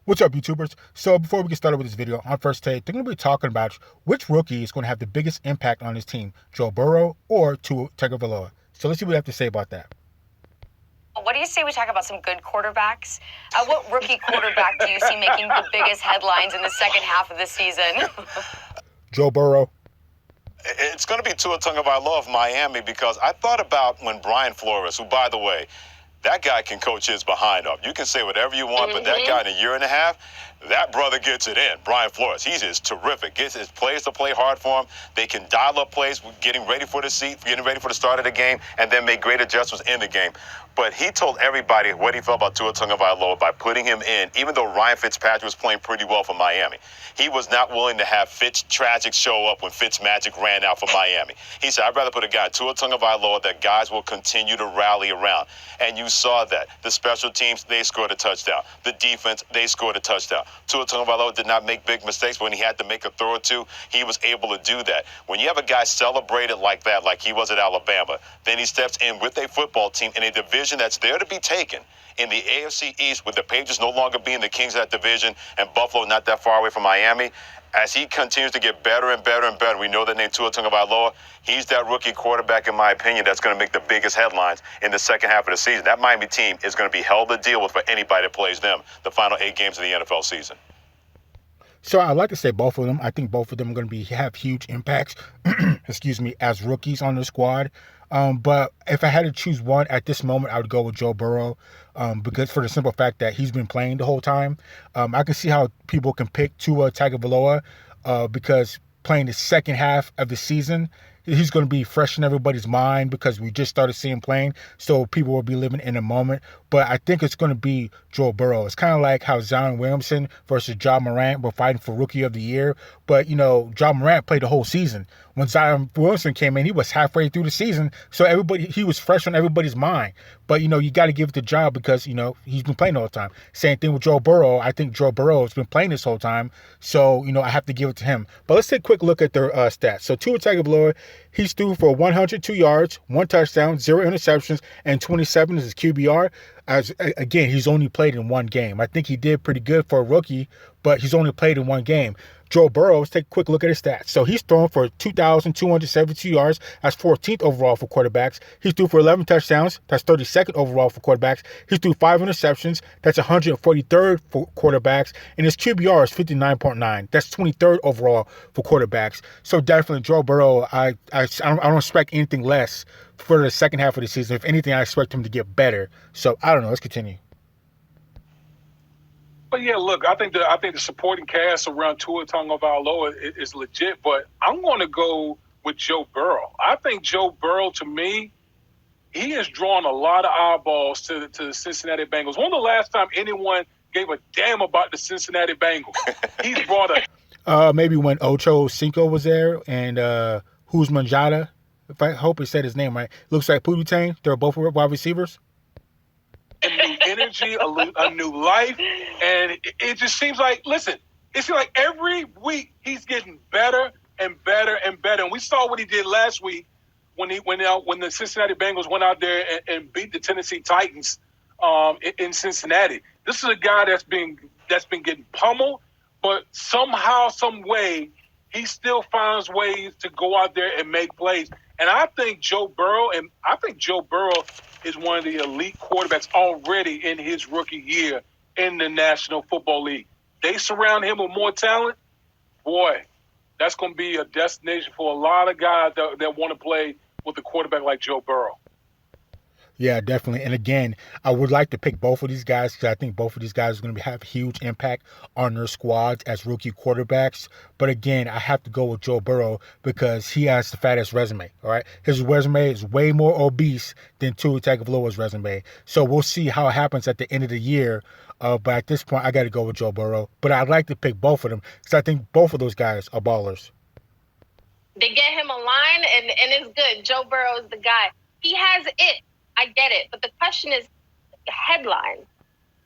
What's up, YouTubers? So before we get started with this video, on First Take, they're going to be talking about which rookie is going to have the biggest impact on his team, Joe Burrow or Tua Tagovailoa. So let's see what we have to say about that. What do you say we talk about some good quarterbacks? What rookie quarterback do you see making the biggest headlines in the second half of the season? Joe Burrow. It's going to be Tua Tagovailoa of Miami because I thought about when Brian Flores, who, by the way, that guy can coach his behind off. You can say whatever you want, but that guy in a year and a half, that brother gets it in. Brian Flores, he's just terrific. Gets his players to play hard for him. They can dial up plays, getting ready for the start of the game, and then make great adjustments in the game. But he told everybody what he felt about Tua Tagovailoa by putting him in, even though Ryan Fitzpatrick was playing pretty well for Miami. He was not willing to have Fitztragic show up when Fitzmagic ran out for Miami. He said, I'd rather put a guy, Tua Tagovailoa, that guys will continue to rally around. And you saw that. The special teams, they scored a touchdown. The defense, they scored a touchdown. Tua Tagovailoa did not make big mistakes, but when he had to make a throw or two, he was able to do that. When you have a guy celebrated like that, like he was at Alabama, then he steps in with a football team in a division that's there to be taken in the AFC East, with the Patriots no longer being the kings of that division and Buffalo not that far away from Miami. As he continues to get better and better and better, we know the name Tua Tagovailoa. He's that rookie quarterback, in my opinion, that's going to make the biggest headlines in the second half of the season. That Miami team is going to be hell to deal with for anybody that plays them the final 8 games of the NFL season. So I'd like to say both of them. I think both of them are going to have huge impacts, as rookies on their squad. But if I had to choose one at this moment, I would go with Joe Burrow, because for the simple fact that he's been playing the whole time. I can see how people can pick Tua Tagovailoa, because playing the second half of the season, he's going to be fresh in everybody's mind because we just started seeing playing, so people will be living in a moment. But I think it's going to be Joe Burrow. It's kind of like how Zion Williamson versus Ja Morant were fighting for Rookie of the Year. But, Ja Morant played the whole season. When Zion Williamson came in, he was halfway through the season, so he was fresh on everybody's mind. But, you got to give it to Ja because, he's been playing all the time. Same thing with Joe Burrow. I think Joe Burrow has been playing this whole time, so, I have to give it to him. But let's take a quick look at their stats. So Tua Tagovailoa, he's threw for 102 yards, 1 touchdown, 0 interceptions, and 27 is his QBR. Again, he's only played in one game. I think he did pretty good for a rookie, but he's only played in one game. Joe Burrow, let's take a quick look at his stats. So he's thrown for 2,272 yards. That's 14th overall for quarterbacks. He's threw for 11 touchdowns. That's 32nd overall for quarterbacks. He's threw 5 interceptions. That's 143rd for quarterbacks. And his QBR is 59.9. That's 23rd overall for quarterbacks. So definitely Joe Burrow, I don't expect anything less for the second half of the season. If anything, I expect him to get better. So I don't know. Let's continue. But yeah, look, I think the supporting cast around Tua Tagovailoa is legit, but I'm going to go with Joe Burrow. I think Joe Burrow, to me, he has drawn a lot of eyeballs to the Cincinnati Bengals. When the last time anyone gave a damn about the Cincinnati Bengals? He's brought maybe when Ocho Cinco was there and who's Manjada. If I hope I said his name right. Looks like Pudutane. They're both wide receivers. A new energy, a new life, and it just seems like, listen, it seems like every week he's getting better and better and better. And we saw what he did last week when the Cincinnati Bengals went out there and beat the Tennessee Titans in Cincinnati. This is a guy that's been getting pummeled, but somehow, some way, he still finds ways to go out there and make plays. And I think Joe Burrow is one of the elite quarterbacks already in his rookie year in the National Football League. They surround him with more talent. Boy, that's going to be a destination for a lot of guys that want to play with a quarterback like Joe Burrow. Yeah, definitely. And again, I would like to pick both of these guys because I think both of these guys are going to have huge impact on their squads as rookie quarterbacks. But again, I have to go with Joe Burrow because he has the fattest resume. All right, his resume is way more obese than Tua Tagovailoa's resume. So we'll see how it happens at the end of the year. But at this point, I got to go with Joe Burrow. But I'd like to pick both of them because I think both of those guys are ballers. They get him a line, and it's good. Joe Burrow is the guy. He has it. I get it. But the question is headlines.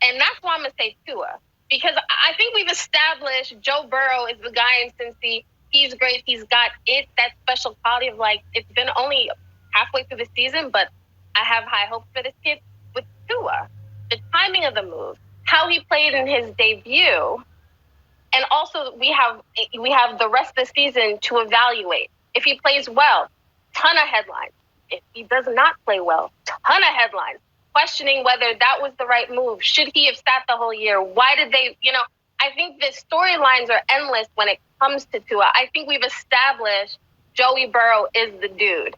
And that's why I'm going to say Tua. Because I think we've established Joe Burrow is the guy in Cincy. He's great. He's got it, that special quality of, like, it's been only halfway through the season, but I have high hopes for this kid. With Tua, the timing of the move, how he played in his debut, and also we have the rest of the season to evaluate. If he plays well, ton of headlines. If he does not play well, ton of headlines. Questioning whether that was the right move. Should he have sat the whole year? Why did they, I think the storylines are endless when it comes to Tua. I think we've established Joey Burrow is the dude.